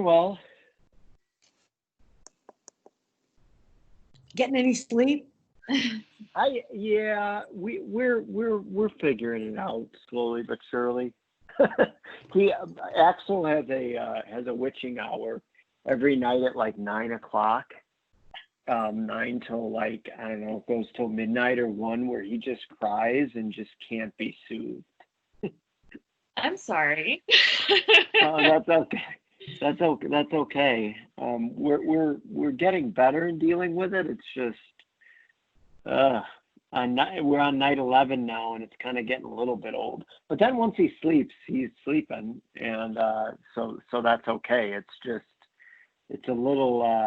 well. Getting any sleep? We're figuring it out slowly but surely. Axel has a witching hour every night at like 9 o'clock, 9 till like, I don't know, it goes till midnight or 1, where he just cries and just can't be soothed. I'm sorry. That's okay. That's okay. We're getting better in dealing with it. It's just we're on night 11 now, and it's kind of getting a little bit old. But then once he sleeps, he's sleeping, and so that's okay. It's just it's a little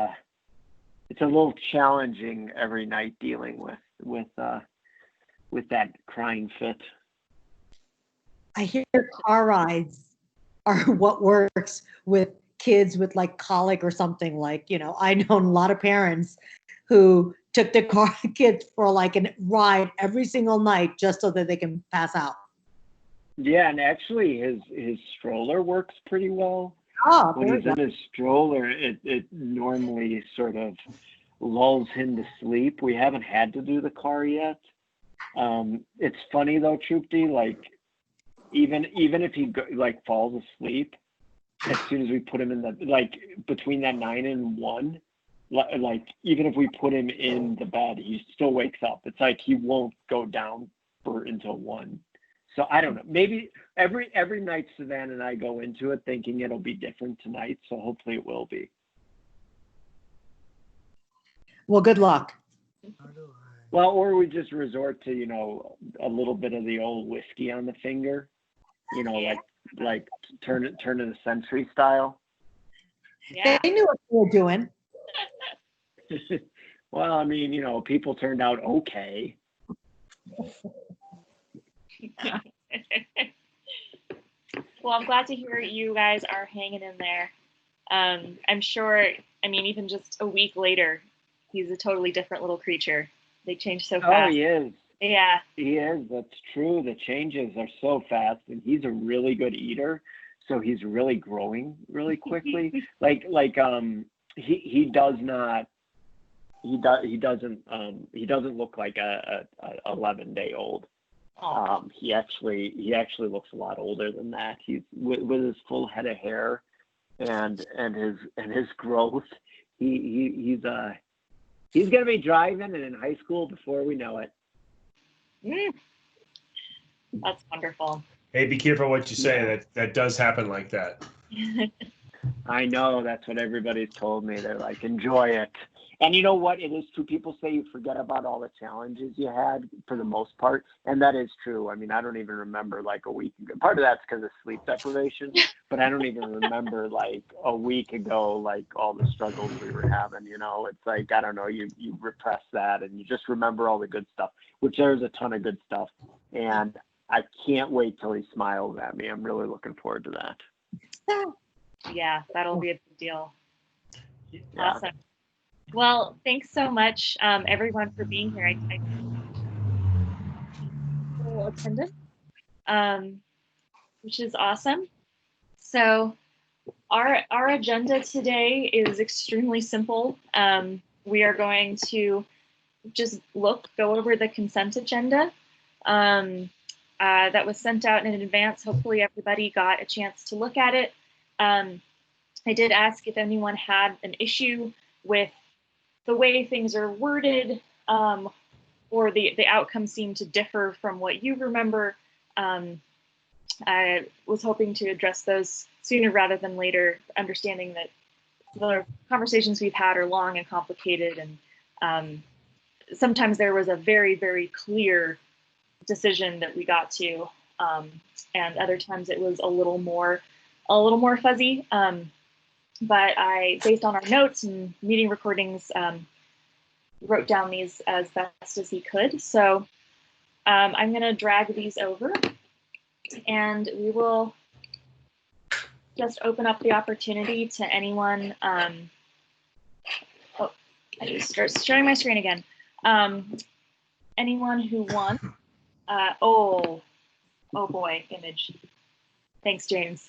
challenging every night dealing with that crying fit. I hear car rides are what works with kids with like colic or something. Like, I know a lot of parents who took their kids for like a ride every single night just so that they can pass out. Yeah, and actually his stroller works pretty well. Oh, when he's in his stroller, it normally sort of lulls him to sleep. We haven't had to do the car yet. It's funny though, Troopty, like even if he falls asleep, as soon as we put him in the, like between that 9 and 1, like even if we put him in the bed, he still wakes up. It's like he won't go down until 1. So I don't know. Maybe every night Savannah and I go into it thinking it'll be different tonight. So hopefully it will be. Well, good luck. Well, or we just resort to, a little bit of the old whiskey on the finger, like turn it the century style. Yeah. They knew what they were doing. Well, I mean, people turned out okay. Well, I'm glad to hear you guys are hanging in there. I'm sure, even just a week later, he's a totally different little creature. They change so fast. Oh, he is. Yeah. He is. That's true. The changes are so fast, and he's a really good eater. So he's really growing really quickly. He doesn't look like a 11-day-old. He actually looks a lot older than that. He's with his full head of hair and his growth. He's gonna be driving and in high school before we know it. That's wonderful. Hey, be careful what you say. Yeah. That does happen like that. I know, that's what everybody's told me. They're like, enjoy it. And you know what? It is true. People say you forget about all the challenges you had for the most part. And that is true. I mean, I don't even remember like a week ago. Part of that's because of sleep deprivation, but I don't even remember like a week ago, like all the struggles we were having, it's like, I don't know, you repress that and you just remember all the good stuff, which there's a ton of good stuff. And I can't wait till he smiles at me. I'm really looking forward to that. Yeah, that'll be a big deal. Yeah. Awesome. Well, thanks so much, everyone, for being here. I full attendance, which is awesome. So our agenda today is extremely simple. We are going to just go over the consent agenda that was sent out in advance. Hopefully everybody got a chance to look at it. I did ask if anyone had an issue with the way things are worded, or the outcome seemed to differ from what you remember. I was hoping to address those sooner rather than later, understanding that the conversations we've had are long and complicated, and sometimes there was a very, very clear decision that we got to, and other times it was a little more fuzzy. But I, based on our notes and meeting recordings, wrote down these as best as he could. So I'm going to drag these over, and we will just open up the opportunity to anyone. I just start sharing my screen again. Anyone who wants. Oh boy, image. Thanks, James.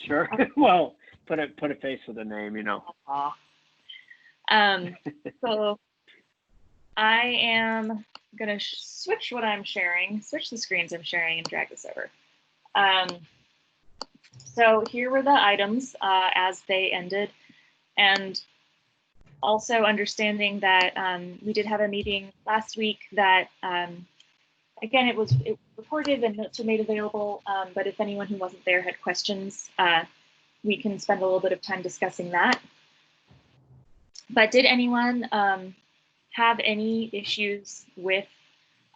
Sure. Well, Put a face with a name, you know. Aw. So I am gonna switch what I'm sharing, switch the screens I'm sharing, and drag this over. So here were the items as they ended, and also understanding that we did have a meeting last week that, again, it was reported and notes were made available, but if anyone who wasn't there had questions, we can spend a little bit of time discussing that. But did anyone have any issues with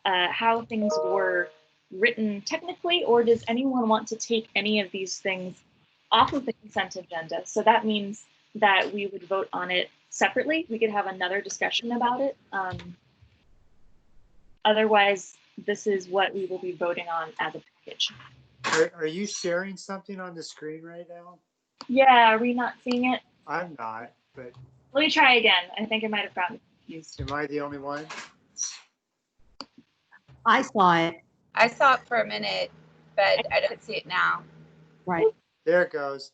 how things were written technically, or does anyone want to take any of these things off of the consent agenda? So that means that we would vote on it separately. We could have another discussion about it. Otherwise, this is what we will be voting on as a package. Are you sharing something on the screen right now? Yeah, are we not seeing it? I'm not, but Let me try again. I think I might have gotten confused. am I the only one? I saw it. I saw it for a minute, but I don't see it now. Right. There it goes.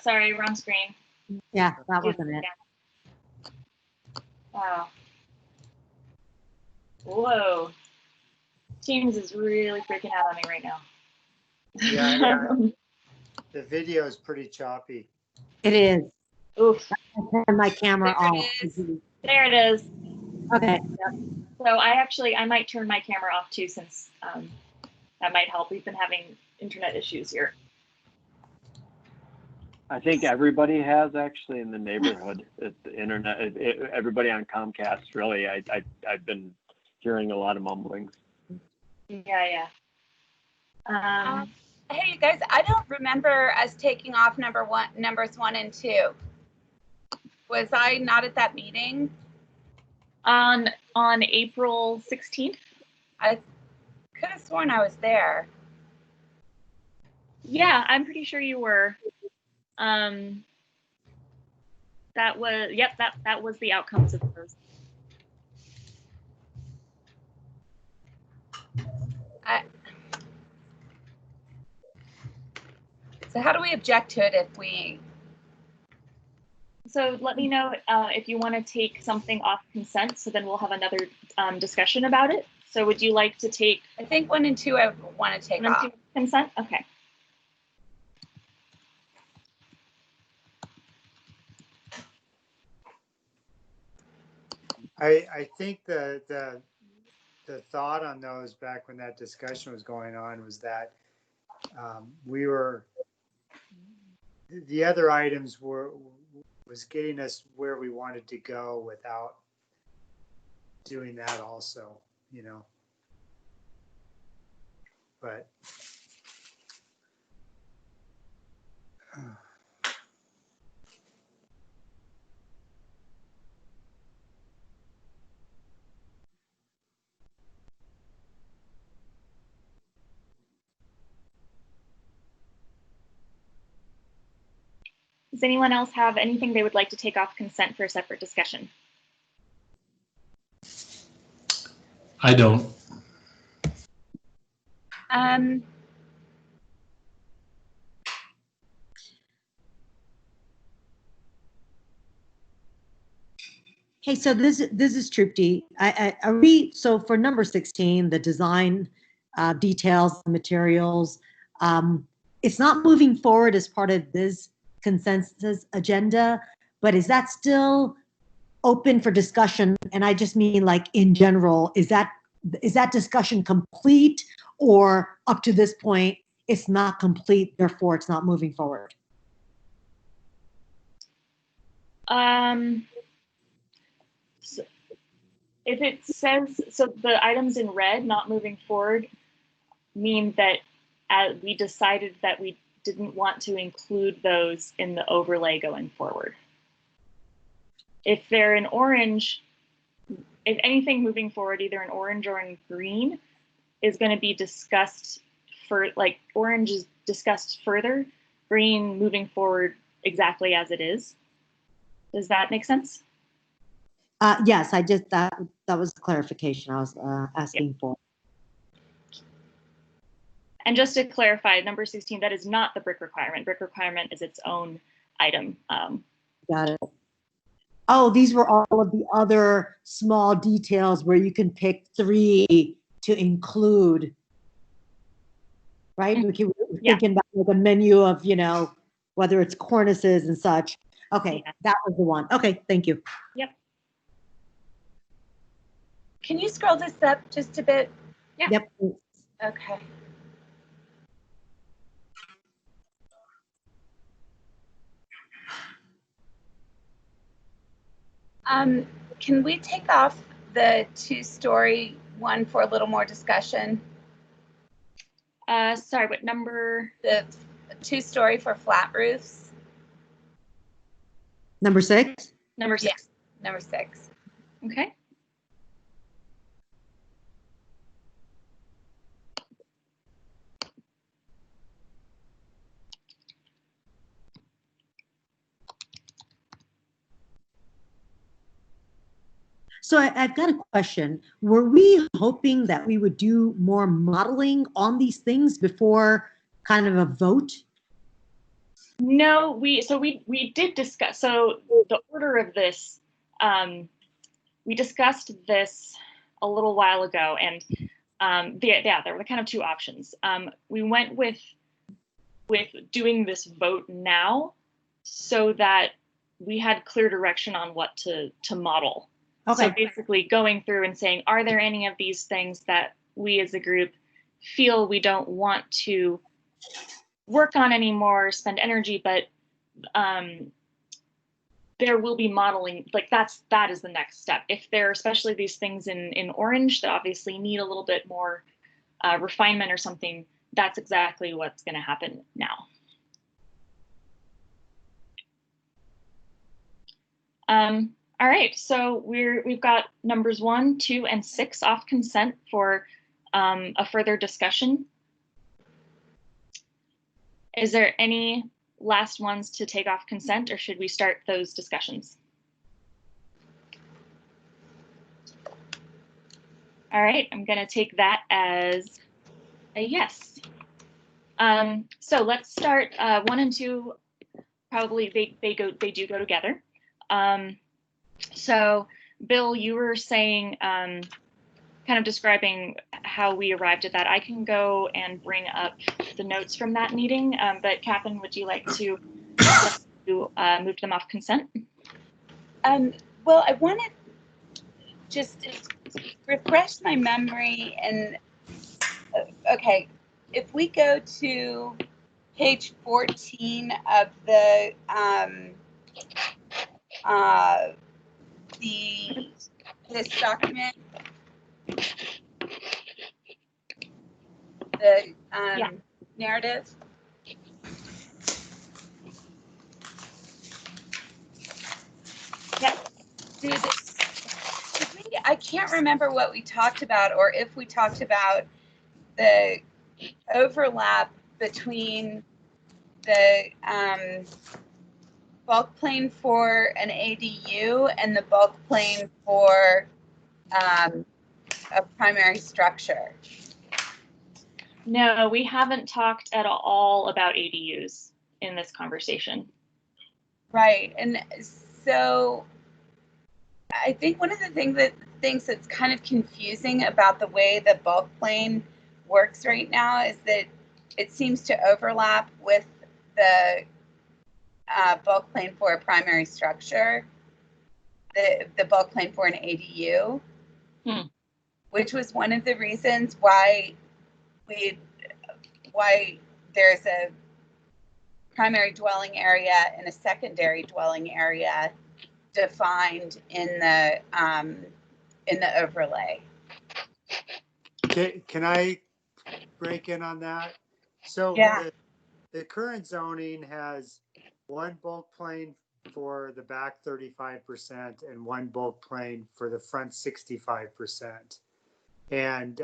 Sorry, wrong screen. Yeah, that wasn't it. Wow. Whoa. Teams is really freaking out on me right now. Yeah, the video is pretty choppy. It is. Oof. I turned my camera There it off. is. There it is. Okay. So I might turn my camera off too, since that might help. We've been having internet issues here. I think everybody has actually in the neighborhood. The internet, everybody on Comcast, really. I've been hearing a lot of mumblings. Yeah. Hey, you guys, I don't remember us taking off numbers 1 and 2. Was I not at that meeting? On April 16th? I could have sworn I was there. Yeah, I'm pretty sure you were. That was, yep, that was the outcomes of those. So how do we object to it if we? So let me know if you want to take something off consent, so then we'll have another discussion about it. So would you like to take I think 1 and 2 I want to take 1 and off. 2 consent? Okay. I think the thought on those back when that discussion was going on was that the other items was getting us where we wanted to go without doing that also, you know. But Does anyone else have anything they would like to take off consent for a separate discussion? I don't. Okay, so this is Trupti. So for number 16, the design details, materials, it's not moving forward as part of this consensus agenda, but is that still open for discussion? And I just mean like in general, is that discussion complete, or up to this point, it's not complete, therefore it's not moving forward? So if it says, so the items in red not moving forward mean that we decided that we didn't want to include those in the overlay going forward. If they're in orange, if anything moving forward, either in orange or in green, is going to be discussed for, like, orange is discussed further, green moving forward exactly as it is. Does that make sense? Yes, that was the clarification I was asking for. And just to clarify, number 16, that is not the brick requirement. Brick requirement is its own item. Got it. Oh, these were all of the other small details where you can pick 3 to include, right? We're Yeah. thinking about like a menu of, whether it's cornices and such. Okay, Yeah. that was the one. Okay, thank you. Yep. Can you scroll this up just a bit? Yeah. Yep. Okay. Can we take off the 2-story one for a little more discussion? Sorry, what number? The 2-story for flat roofs. Number 6? Number 6. Yeah, number 6. Okay. So I've got a question. Were we hoping that we would do more modeling on these things before kind of a vote? No, we did discuss, so the order of this, we discussed this a little while ago, and there were kind of 2 options. We went with doing this vote now so that we had clear direction on what to model. Okay. So basically going through and saying, are there any of these things that we as a group feel we don't want to work on anymore, spend energy, but there will be modeling, like that is the next step. If there are especially these things in orange that obviously need a little bit more refinement or something, that's exactly what's going to happen now. All right, so we've got numbers 1, 2, and 6 off consent for a further discussion. Is there any last ones to take off consent, or should we start those discussions? All right, I'm going to take that as a yes. So let's start 1 and 2. Probably they do go together. So Bill, you were saying, kind of describing how we arrived at that. I can go and bring up the notes from that meeting, but Catherine, would you like to move them off consent? Well, I want to just refresh my memory and, okay, if we go to page 14 of this document, the narrative. Yep. I can't remember what we talked about, or if we talked about the overlap between the bulk plane for an ADU and the bulk plane for a primary structure. No, we haven't talked at all about ADUs in this conversation. Right, and so I think one of the things that's kind of confusing about the way the bulk plane works right now is that it seems to overlap with the bulk plane for a primary structure, the bulk plane for an ADU, which was one of the reasons why there's a primary dwelling area and a secondary dwelling area defined in the overlay. Can I break in on that? So Yeah. the current zoning has 1 bulk plane for the back 35% and 1 bulk plane for the front 65%. And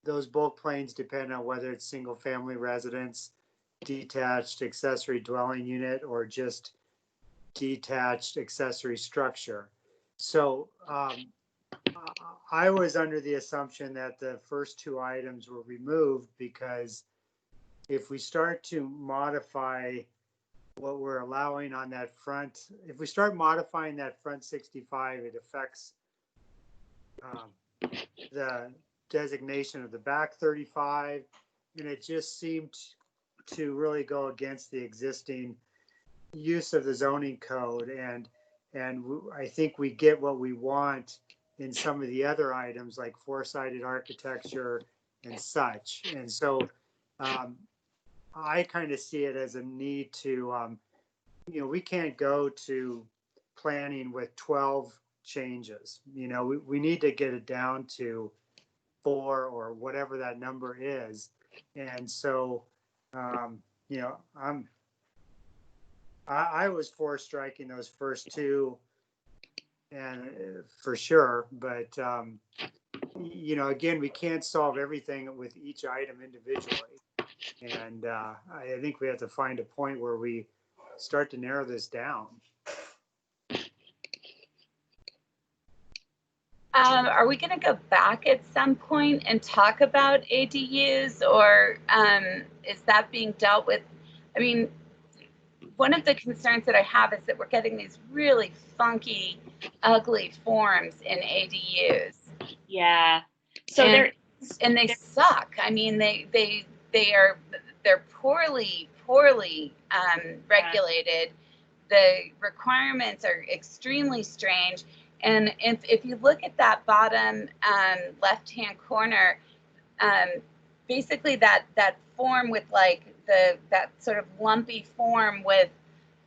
those bulk planes depend on whether it's single family residence, detached accessory dwelling unit, or just detached accessory structure. So I was under the assumption that the first 2 items were removed, because if we start to modify what we're allowing on that front, if we start modifying that front 65, it affects the designation of the back 35, and it just seemed to really go against the existing use of the zoning code, and I think we get what we want in some of the other items like four-sided architecture and such. And so I kind of see it as a need to, we can't go to planning with 12 changes. We need to get it down to 4 or whatever that number is. And so, I was for striking those first 2, and for sure. But again, we can't solve everything with each item individually, and I think we have to find a point where we start to narrow this down. Are we going to go back at some point and talk about ADUs, or is that being dealt with? I mean, one of the concerns that I have is that we're getting these really funky, ugly forms in ADUs. Yeah. So they suck. I mean, they're poorly regulated. The requirements are extremely strange. And if you look at that bottom left-hand corner, basically that form with like that sort of lumpy form with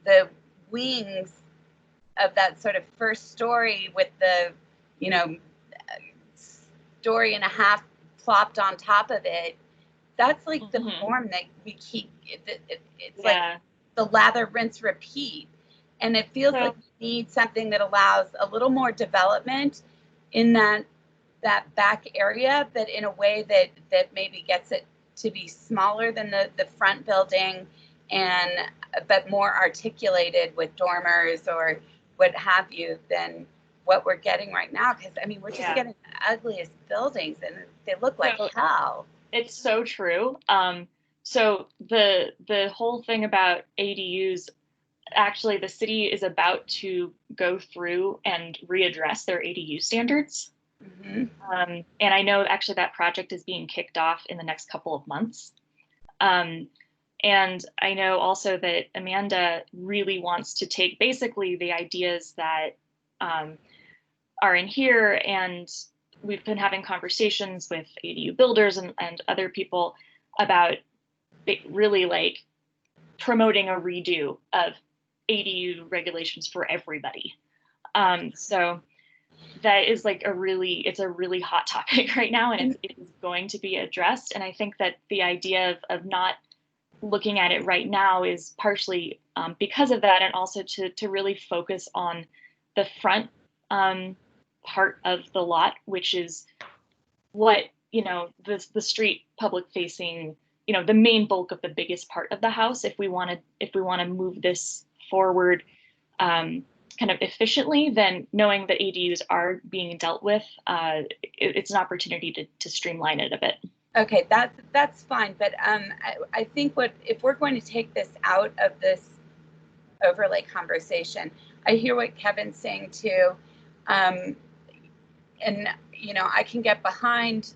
the wings of that sort of first story with the, story and a half plopped on top of it, that's like the form that we keep, it's like the lather, rinse, repeat. And it feels like we need something that allows a little more development in that back area, but in a way that maybe gets it to be smaller than the front building, but more articulated with dormers or what have you than what we're getting right now. Because I mean, we're just getting the ugliest buildings, and they look like hell. It's so true. So the whole thing about ADUs, actually, the city is about to go through and readdress their ADU standards. And I know actually that project is being kicked off in the next couple of months. And I know also that Amanda really wants to take basically the ideas that are in here, and we've been having conversations with ADU builders and other people about really like promoting a redo of ADU regulations for everybody. So that is like it's a really hot topic right now, and it is going to be addressed. And I think that the idea of not looking at it right now is partially because of that, and also to really focus on the front part of the lot, which is what, the street public facing, the main bulk of the biggest part of the house. If we want to move this forward kind of efficiently, then knowing that ADUs are being dealt with, it's an opportunity to streamline it a bit. Okay, that's fine, but I think if we're going to take this out of this overlay conversation, I hear what Kevin's saying too, and I can get behind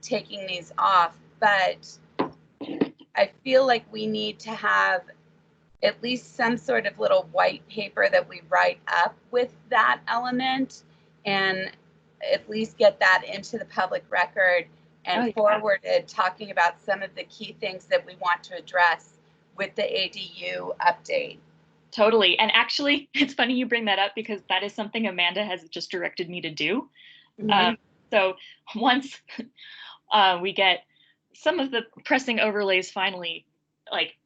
taking these off, but I feel like we need to have at least some sort of little white paper that we write up with that element, and at least get that into the public record and forwarded, talking about some of the key things that we want to address with the ADU update. Totally. And actually, it's funny you bring that up, because that is something Amanda has just directed me to do. So once we get some of the pressing overlays finally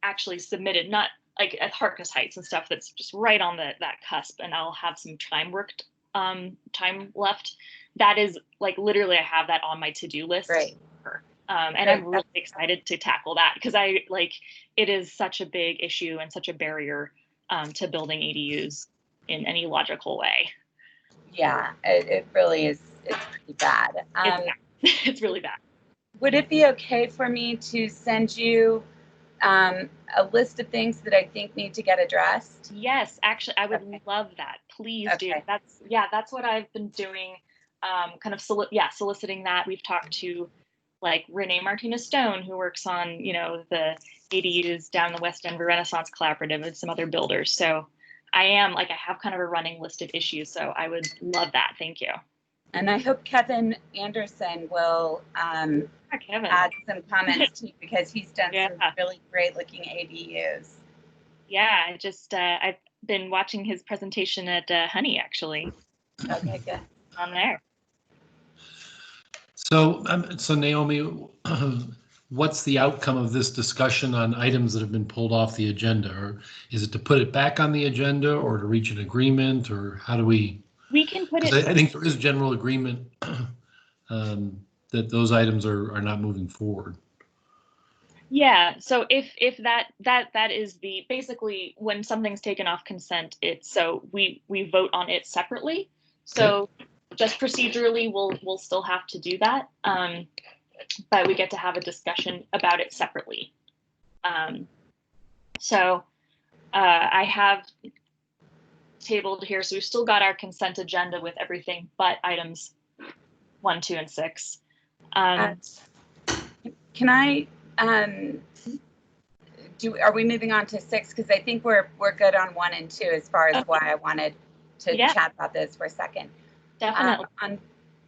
actually submitted, not like at Harkness Heights and stuff that's just right on that cusp, and I'll have some time left. That is literally, I have that on my to-do list. Right. And I'm really excited to tackle that, because it is such a big issue and such a barrier to building ADUs in any logical way. Yeah, it really is. It's pretty bad. It's really bad. Would it be okay for me to send you a list of things that I think need to get addressed? Yes, actually, I would love that. Please do. Okay. That's what I've been doing. Kind of soliciting that. We've talked to like Renee Martinez Stone, who works on, the ADUs down the West Denver Renaissance Collaborative and some other builders. So I have kind of a running list of issues. So I would love that. Thank you. And I hope Kevin Anderson will Kevin. add some comments too, because he's done Yeah. some really great looking ADUs. Yeah, I've been watching his presentation at Honey, actually. Okay, good. On there. So Naomi, what's the outcome of this discussion on items that have been pulled off the agenda? Or is it to put it back on the agenda, or to reach an agreement, or how do we? We can put it. I think there is general agreement that those items are not moving forward. Yeah. So if that is the basically when something's taken off consent, we vote on it separately. So just procedurally, we'll still have to do that, but we get to have a discussion about it separately. So I have tabled here, so we've still got our consent agenda with everything but items 1, 2, and 6. Can I are we moving on to 6? Because I think we're good on 1 and 2 as far as why I wanted to chat about this for a second. Definitely.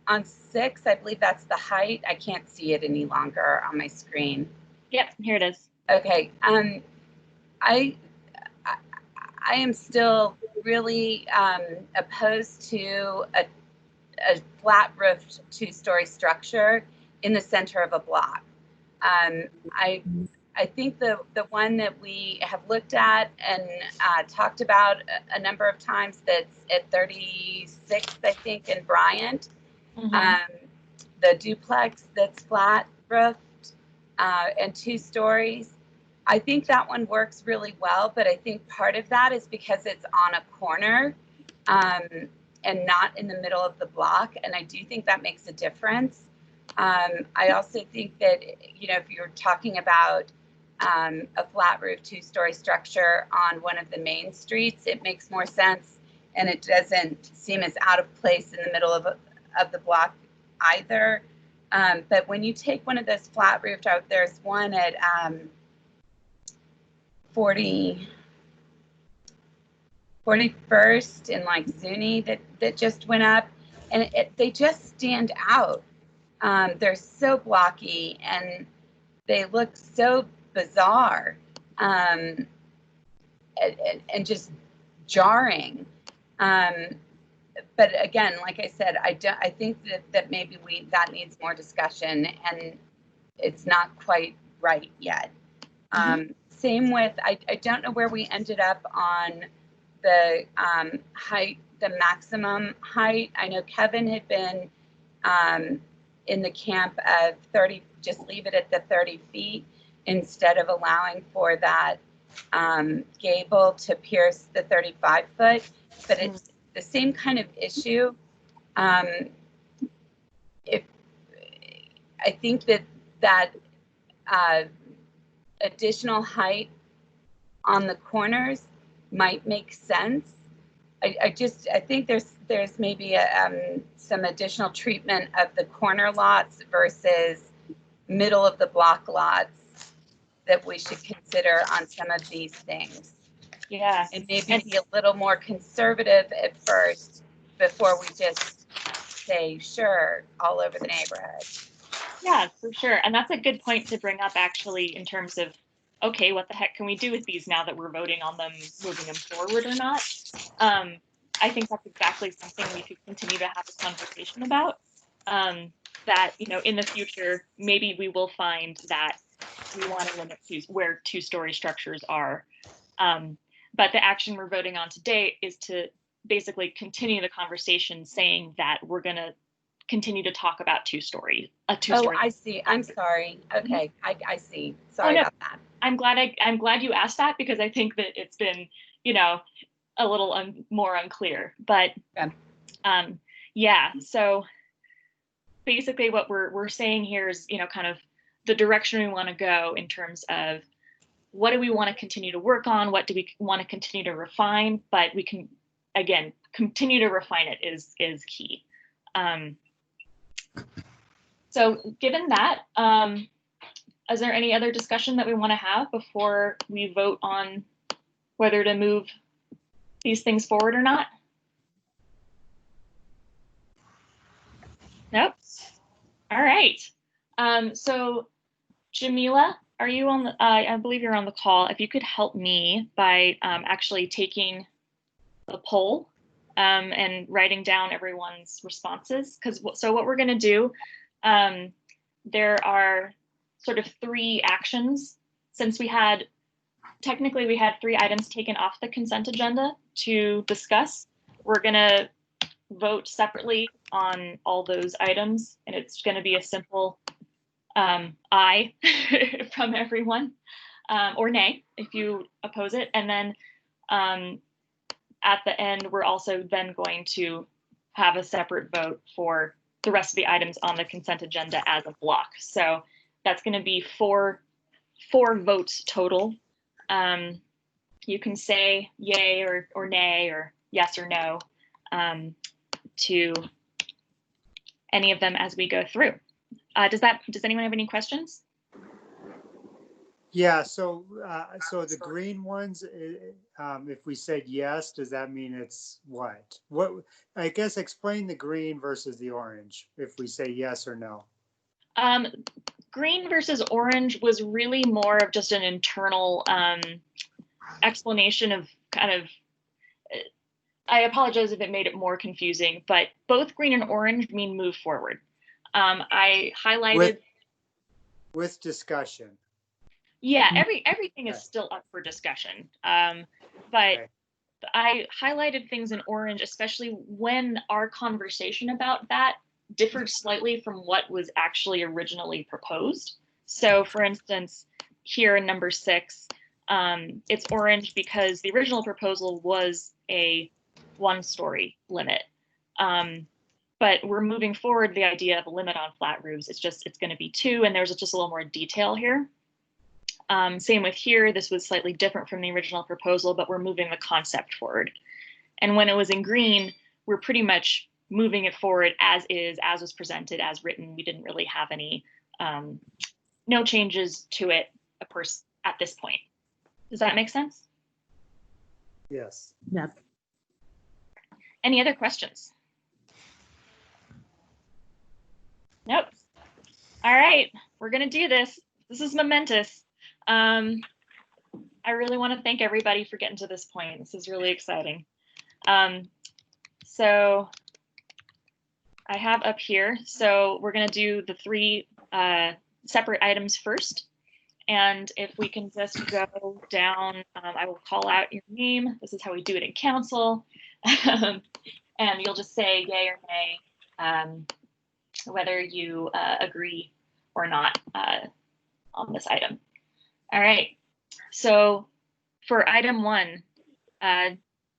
On 6, I believe that's the height. I can't see it any longer on my screen. Yep, here it is. Okay. I am still really opposed to a flat roofed 2-story structure in the center of a block. I think the one that we have looked at and talked about a number of times, that's at 36th, I think, in Bryant, the duplex that's flat roofed and 2 stories. I think that one works really well, but I think part of that is because it's on a corner and not in the middle of the block, and I do think that makes a difference. I also think that, if you're talking about a flat roof 2-story structure on one of the main streets, it makes more sense, and it doesn't seem as out of place in the middle of the block either. But when you take one of those flat roofed out, there's one at 41st in like SUNY that just went up, and they just stand out. They're so blocky and they look so bizarre and just jarring. But again, like I said, I think that maybe that needs more discussion, and it's not quite right yet. Same with, I don't know where we ended up on the height, the maximum height. I know Kevin had been in the camp of 30, just leave it at the 30 feet instead of allowing for that gable to pierce the 35 foot, but it's the same kind of issue. If I think that additional height on the corners might make sense. I think there's maybe some additional treatment of the corner lots versus middle of the block lots that we should consider on some of these things. Yeah. And maybe be a little more conservative at first before we just say, sure, all over the neighborhood. Yeah, for sure. And that's a good point to bring up, actually, in terms of, okay, what the heck can we do with these now that we're voting on them, moving them forward or not? I think that's exactly something we should continue to have a conversation about. That, in the future, maybe we will find that we want to limit where 2-story structures are. But the action we're voting on today is to basically continue the conversation, saying that we're going to continue to talk about 2-story. Oh, I see. I'm sorry. Okay, I see. Sorry about that. I'm glad you asked that, because I think that it's been, a little more unclear. But so basically what we're saying here is, kind of the direction we want to go in terms of what do we want to continue to work on? What do we want to continue to refine? But we can, again, continue to refine it is key. So given that, is there any other discussion that we want to have before we vote on whether to move these things forward or not? Nope. All right. So Jamila, are you on the, I believe you're on the call. If you could help me by actually taking the poll and writing down everyone's responses. So what we're going to do, there are sort of 3 actions. Since technically we had 3 items taken off the consent agenda to discuss, we're going to vote separately on all those items, and it's going to be a simple aye from everyone, or nay if you oppose it. And then at the end, we're also then going to have a separate vote for the rest of the items on the consent agenda as a block. So that's going to be four votes total. You can say yay or nay or yes or no to any of them as we go through. Does anyone have any questions? Yeah, so the green ones, if we said yes, does that mean it's what? I guess explain the green versus the orange if we say yes or no. Green versus orange was really more of just an internal explanation of kind of, I apologize if it made it more confusing, but both green and orange mean move forward. I highlighted with discussion. Yeah, everything is still up for discussion. But I highlighted things in orange, especially when our conversation about that differed slightly from what was actually originally proposed. So for instance, here in number 6, it's orange because the original proposal was a 1-story limit. But we're moving forward the idea of a limit on flat roofs. It's going to be 2, and there's just a little more detail here. Same with here, this was slightly different from the original proposal, but we're moving the concept forward. And when it was in green, we're pretty much moving it forward as is, as was presented, as written. We didn't really have any, no changes to it, of course, at this point. Does that make sense? Yes. Yep. Any other questions? Nope. All right, we're gonna do this. This is momentous. I really want to thank everybody for getting to this point. This is really exciting. So I have up here, so we're going to do the 3 separate items first. And if we can just go down, I will call out your name. This is how we do it in council. And you'll just say yay or nay, whether you agree or not on this item. All right, so for item 1,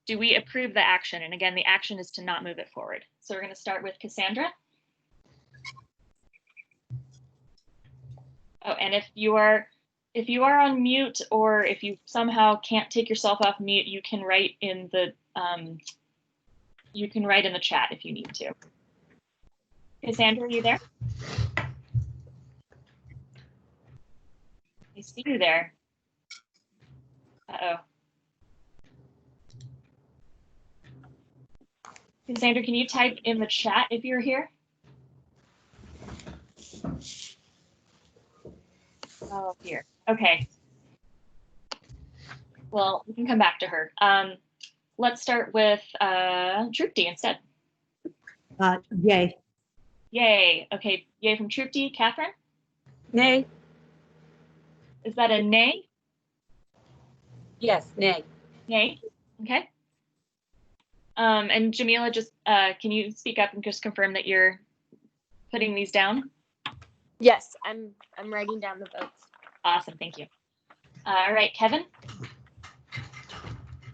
do we approve the action? And again, the action is to not move it forward. So we're going to start with Cassandra. Oh, and if you are on mute, or if you somehow can't take yourself off mute, you can write in the chat if you need to. Cassandra, are you there? I see you there. Uh-oh. Cassandra, can you type in the chat if you're here? Oh, here. Okay. Well, we can come back to her. Let's start with Trupti instead. Yay. Yay. Okay. Yay from Trupti. Catherine? Nay. Is that a nay? Yes, nay. Nay. Okay. And Jamila, just can you speak up and just confirm that you're putting these down? Yes, I'm writing down the votes. Awesome. Thank you. All right, Kevin?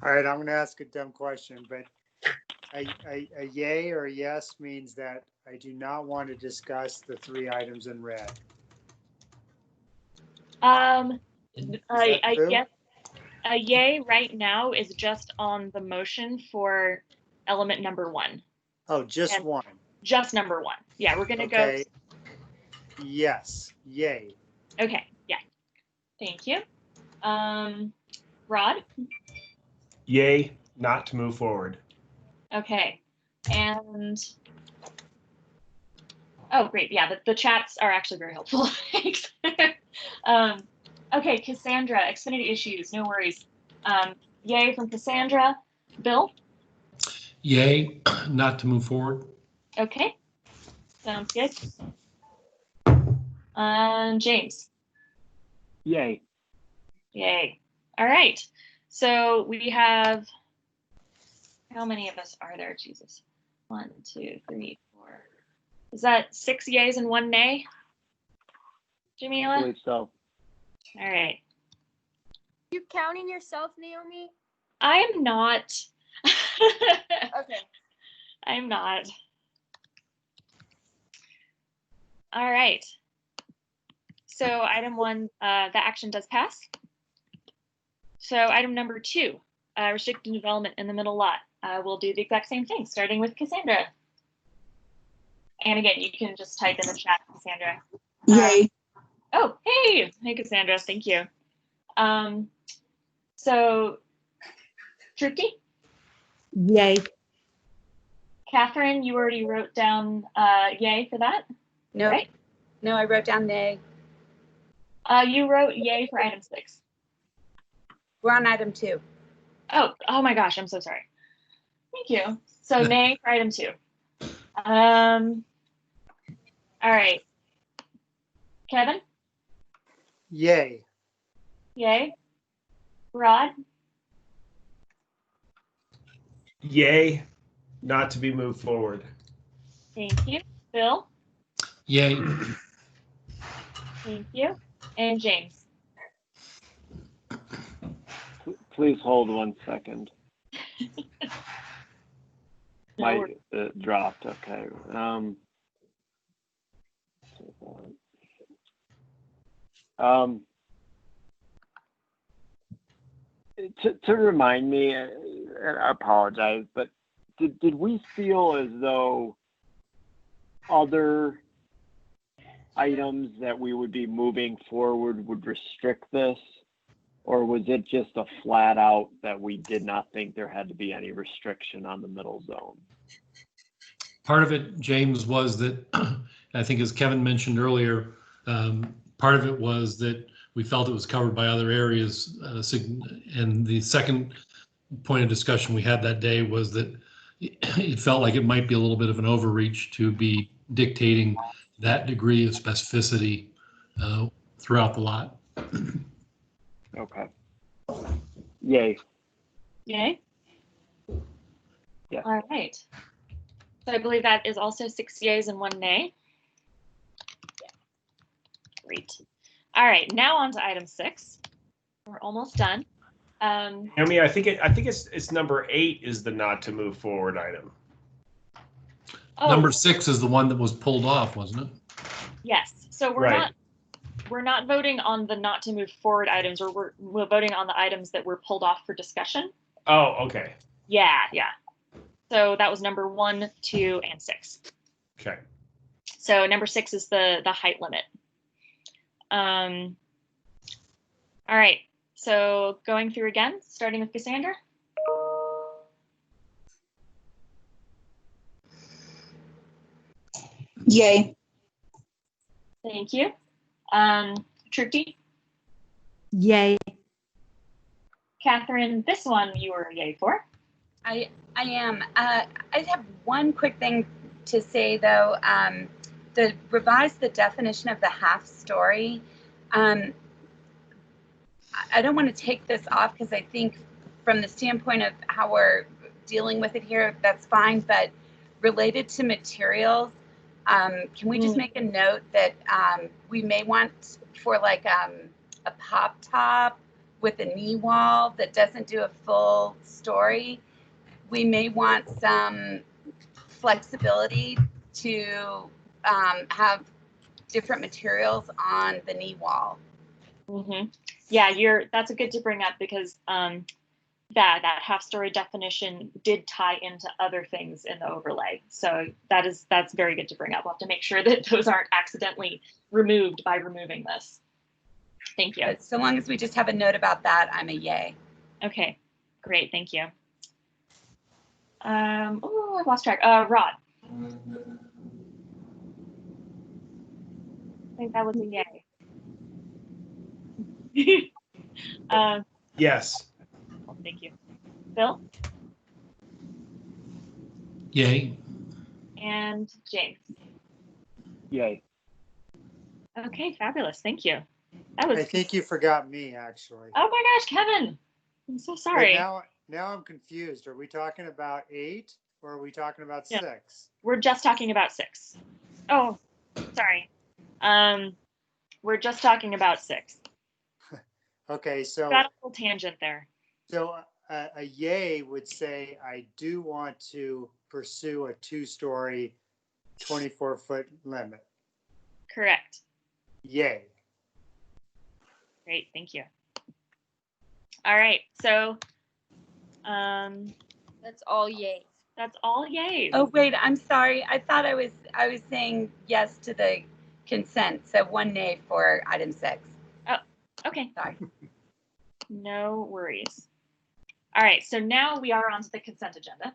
All right, I'm going to ask a dumb question, but a yay or a yes means that I do not want to discuss the 3 items in red. I true? guess a yay right now is just on the motion for element number 1. Oh, just And- one. Just number 1. Yeah, we're gonna Okay. Yes, yay. go. Okay, yeah. Thank you. Rod. Yay, not to move forward. Okay, and oh, great. Yeah, the chats are actually very helpful. Thanks. Okay, Cassandra, Xfinity issues, no worries. Yay from Cassandra. Bill. Yay, not to move forward. Okay, sounds good. James. Yay. Yay. All right. So we have, how many of us are there? Jesus. 1, 2, 3, 4. Is that 6 yays and 1 nay? I Jamila? believe so. All right. You counting yourself, Naomi? I am not. Okay. I'm not. All right. So item 1, the action does pass. So item number 2, restricted development in the middle lot. We'll do the exact same thing, starting with Cassandra. And again, you can just type in the chat, Cassandra. Yay. Oh, hey, Cassandra, thank you. So, Trupti, Yay. Catherine, you already wrote down yay for that, No, right? no, I wrote down nay. You wrote yay for item 6. We're on item 2. Oh my gosh, I'm so sorry. Thank you. So nay for item 2. All right. Kevin, Yay. yay. Rod, Yay, not to be moved forward. thank you. Bill, Yay, thank you. And James. Please hold 1 second. No My worries. it dropped. Okay. To remind me, and I apologize, but did we feel as though other items that we would be moving forward would restrict this? Or was it just a flat out that we did not think there had to be any restriction on the middle zone? part of it, James, was that, I think as Kevin mentioned earlier, part of it was that we felt it was covered by other areas. And the second point of discussion we had that day was that it felt like it might be a little bit of an overreach to be dictating that degree of specificity throughout the lot. Okay. Yay. Yay? Yeah. All right. So I believe that is also 6 yays and 1 nay. Great. All right, now on to item 6. We're almost done. Naomi, I think it's number 8 is the not to move forward item. Oh, Number 6 is the one that was pulled off, wasn't it? yes. So Right. we're not voting on the not to move forward items, or we're voting on the items that were pulled off for discussion. Oh, okay. Yeah. So that was number 1, 2, and 6. Okay. So number 6 is the height limit. All right. So going through again, starting with Cassandra. Yay. Thank you. Trupti, Yay. Catherine, this one you were a yay for. I am. I have one quick thing to say though. The definition of the half story. I don't want to take this off because I think from the standpoint of how we're dealing with it here, that's fine. But related to materials, can we just make a note that we may want for like a pop top with a knee wall that doesn't do a full story? We may want some flexibility to have different materials on the knee wall. Mm-hmm. Yeah, that's a good to bring up because that half-story definition did tie into other things in the overlay. So that's very good to bring up. We'll have to make sure that those aren't accidentally removed by removing this. Thank you. But so long as we just have a note about that, I'm a yay. Okay, great, thank you. Oh, I've lost track. Rod. I think that was a yay. Yes. Well, thank you. Bill? Yay. And James? Yay. Okay, fabulous, thank you. That was. I think you forgot me, actually. Oh my gosh, Kevin! I'm so sorry. But now I'm confused. Are we talking about 8 or are we talking about 6? We're just talking about 6. Oh, sorry. We're just talking about 6. Okay, so Got a little tangent there. So a yay would say, I do want to pursue a 2-story, 24-foot limit. Correct. Yay. Great, thank you. All right, so That's all yay. that's all yay. Oh wait, I'm sorry. I thought I was saying yes to the consent. So 1 nay for item 6. Oh, okay. Sorry. No worries. All right, so now we are on to the consent agenda.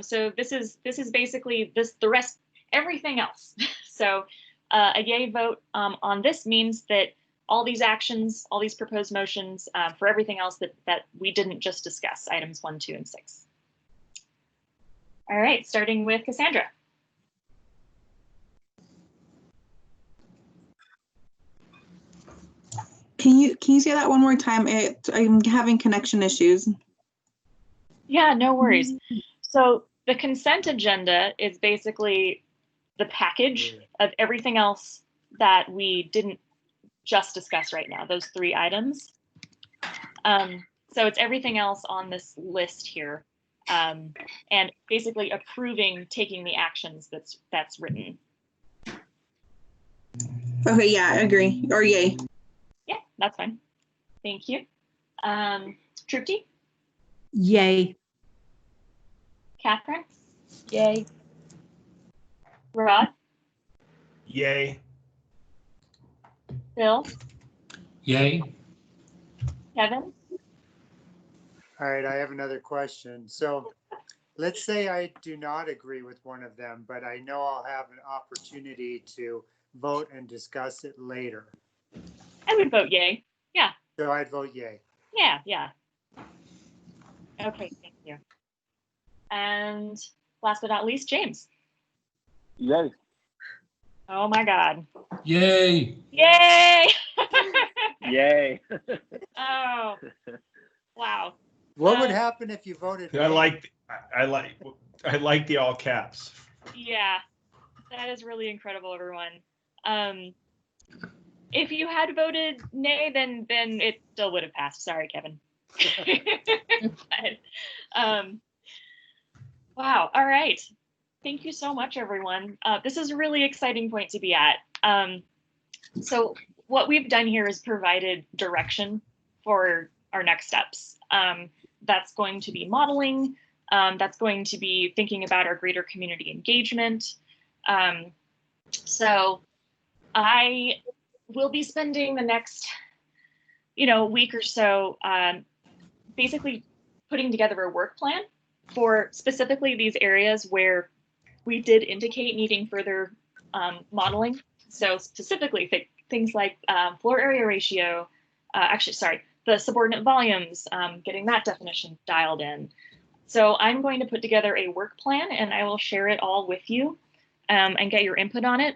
So this is basically the rest, everything else. So a yay vote on this means that all these actions, all these proposed motions for everything else that we didn't just discuss, items 1, 2, and 6. All right, starting with Cassandra. Can you say that one more time? I'm having connection issues. Yeah, no worries. So the consent agenda is basically the package of everything else that we didn't just discuss right now, those 3 items. So it's everything else on this list here, and basically approving taking the actions that's written. Okay, yeah, I agree. Or yay. Yeah, that's fine. Thank you. Trupti? Yay. Catherine? Yay. Rod? Yay. Bill? Yay. Kevin? All right, I have another question. So let's say I do not agree with one of them, but I know I'll have an opportunity to vote and discuss it later. I would vote yay. Yeah. So I'd vote yay. Yeah. Okay, thank you. And last but not least, James. Yay. Oh my God. Yay. Yay! Yay. Oh, wow. What would happen if you voted I nay? like the all caps. Yeah, that is really incredible, everyone. If you had voted nay, then it still would have passed. Sorry, Kevin. But, wow. All right. Thank you so much, everyone. This is a really exciting point to be at. So what we've done here is provided direction for our next steps. That's going to be modeling. That's going to be thinking about our greater community engagement. So I will be spending the next, week or so basically putting together a work plan for specifically these areas where we did indicate needing further modeling. So specifically things like floor area ratio, the subordinate volumes, getting that definition dialed in. So I'm going to put together a work plan and I will share it all with you and get your input on it.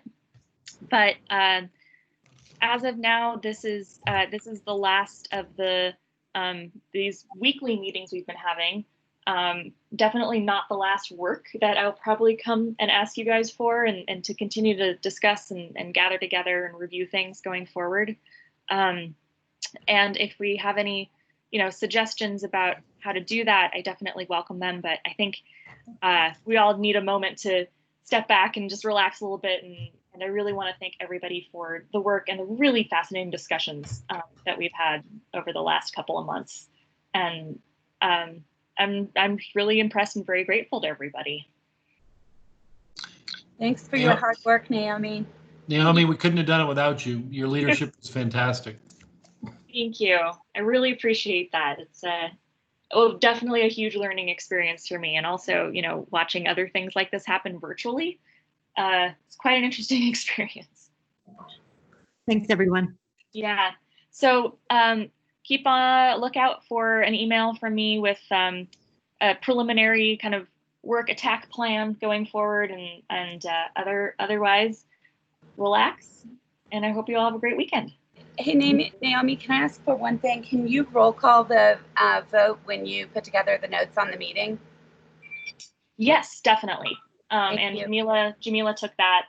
But as of now, this is the last of these weekly meetings we've been having. Definitely not the last work that I'll probably come and ask you guys for and to continue to discuss and gather together and review things going forward. And if we have any, suggestions about how to do that, I definitely welcome them. But I think we all need a moment to step back and just relax a little bit And I really want to thank everybody for the work and the really fascinating discussions that we've had over the last couple of months. And I'm really impressed and very grateful to everybody. Thanks for your hard work, Naomi. Naomi, we couldn't have done it without you. Your leadership is fantastic. Thank you. I really appreciate that. It's definitely a huge learning experience for me. And also, you know, watching other things like this happen virtually, it's quite an interesting experience. Thanks, everyone. Yeah. So keep a lookout for an email from me with a preliminary kind of work attack plan going forward, and otherwise relax. And I hope you all have a great weekend. Hey, Naomi, can I ask for one thing? Can you roll call the vote when you put together the notes on the meeting? Yes, definitely. Thank And you. Jamila took that,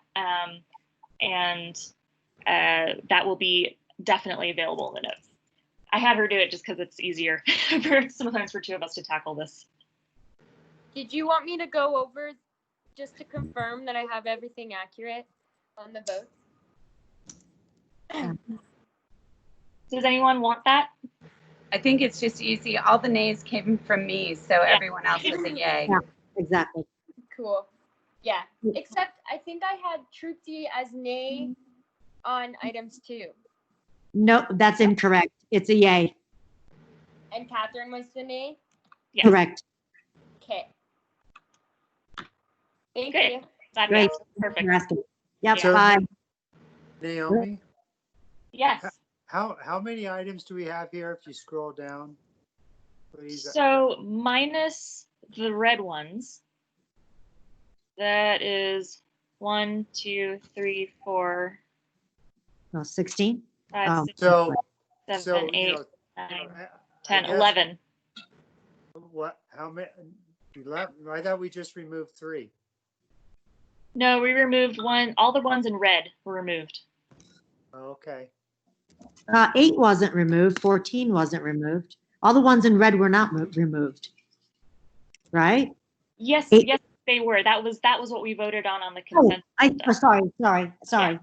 and that will be definitely available in the notes. I had her do it just because it's easier sometimes for two of us to tackle this. Did you want me to go over just to confirm that I have everything accurate on the votes? Does anyone want that? I think it's just easy. All the nays came from me, so everyone else was a yay. Yeah, exactly. Cool. Yeah. Except I think I had Truthy as nay on items 2. No, that's incorrect. It's a yay. And Catherine was the nay? Yes. Correct. Okay. Thank Good. you. Glad we Great. asked. Perfect. You're asking. Yep, Yeah. bye. Naomi, Yes. how many items do we have here if you scroll down, please? So minus the red ones, that is 1, 2, 3, 4, Oh, 16? 5, Oh. 6, So, 7, so 8, you know, 9, I 10, guess 11. What? How many? 11? I thought we just removed 3. No, we removed one. All the ones in red were removed. Okay. 8 wasn't removed. 14 wasn't removed. All the ones in red were not removed. Right? Yes, 8. yes, they were. That was what we voted on the consent. Sorry.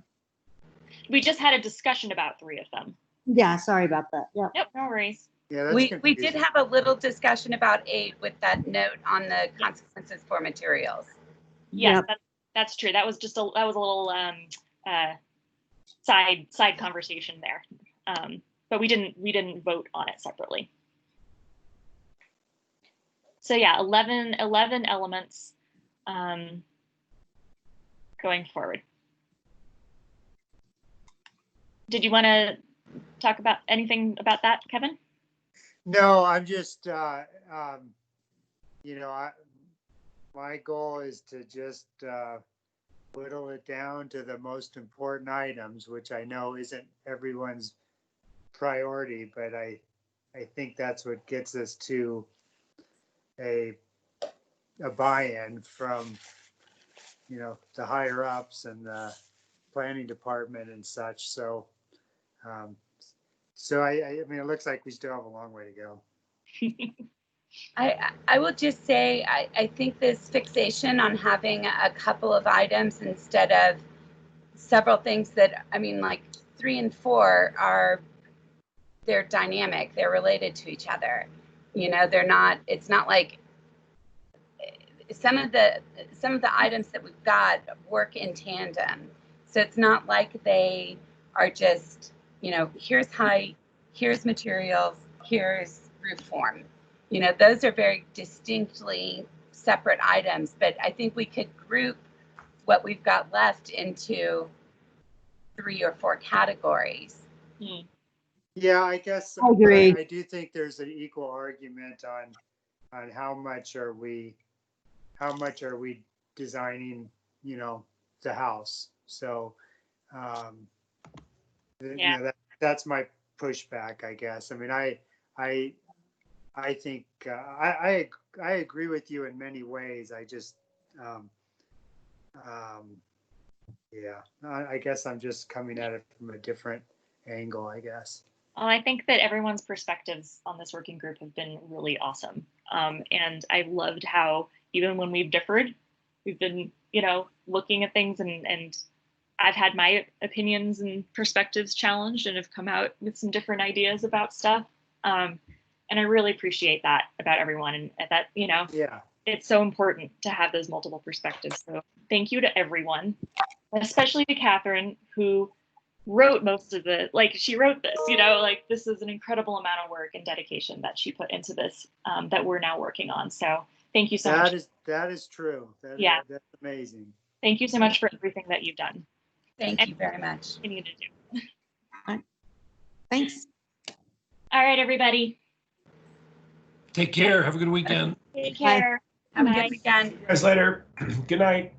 We just had a discussion about 3 of them. Yeah, sorry about that. Yeah. Nope, no worries. Yeah, that's We confusing. did have a little discussion about 8 with that note on the consequences for materials. Yes, Yep. that's true. That was a little side conversation there. But we didn't vote on it separately. So yeah, 11 elements going forward. Did you want to talk about anything about that, Kevin? No, I'm just, my goal is to just whittle it down to the most important items, which I know isn't everyone's priority, but I think that's what gets us to a buy-in from, the higher ups and the planning department and such. So, I mean, it looks like we still have a long way to go. I will just say, I think this fixation on having a couple of items instead of several things that, I mean, like 3 and 4 they're dynamic, they're related to each other. It's not like some of the items that we've got work in tandem. So it's not like they are just, here's height, here's materials, here's roof form. Those are very distinctly separate items, but I think we could group what we've got left into 3 or 4 categories. Yeah, I guess I agree. I do think there's an equal argument on how much are we designing, the house. So, that's my pushback, I guess. I mean, I think I agree with you in many ways. I just, I guess I'm just coming at it from a different angle, I guess. Well, I think that everyone's perspectives on this working group have been really awesome. And I've loved how even when we've differed, we've been, looking at things and I've had my opinions and perspectives challenged and have come out with some different ideas about stuff. And I really appreciate that about everyone, and that, you know, Yeah. it's so important to have those multiple perspectives. So thank you to everyone, especially to Catherine, who wrote most of the, like, she wrote this, you know, like, this is an incredible amount of work and dedication that she put into this, that we're now working on. So thank you so much. That is true. Yeah. That's amazing. Thank you so much for everything that you've done. Thank you very much. Continue to do. Thanks. All right, everybody. Take care. Have a good weekend. Take care. Have a Bye. good weekend. See you guys later. Good night.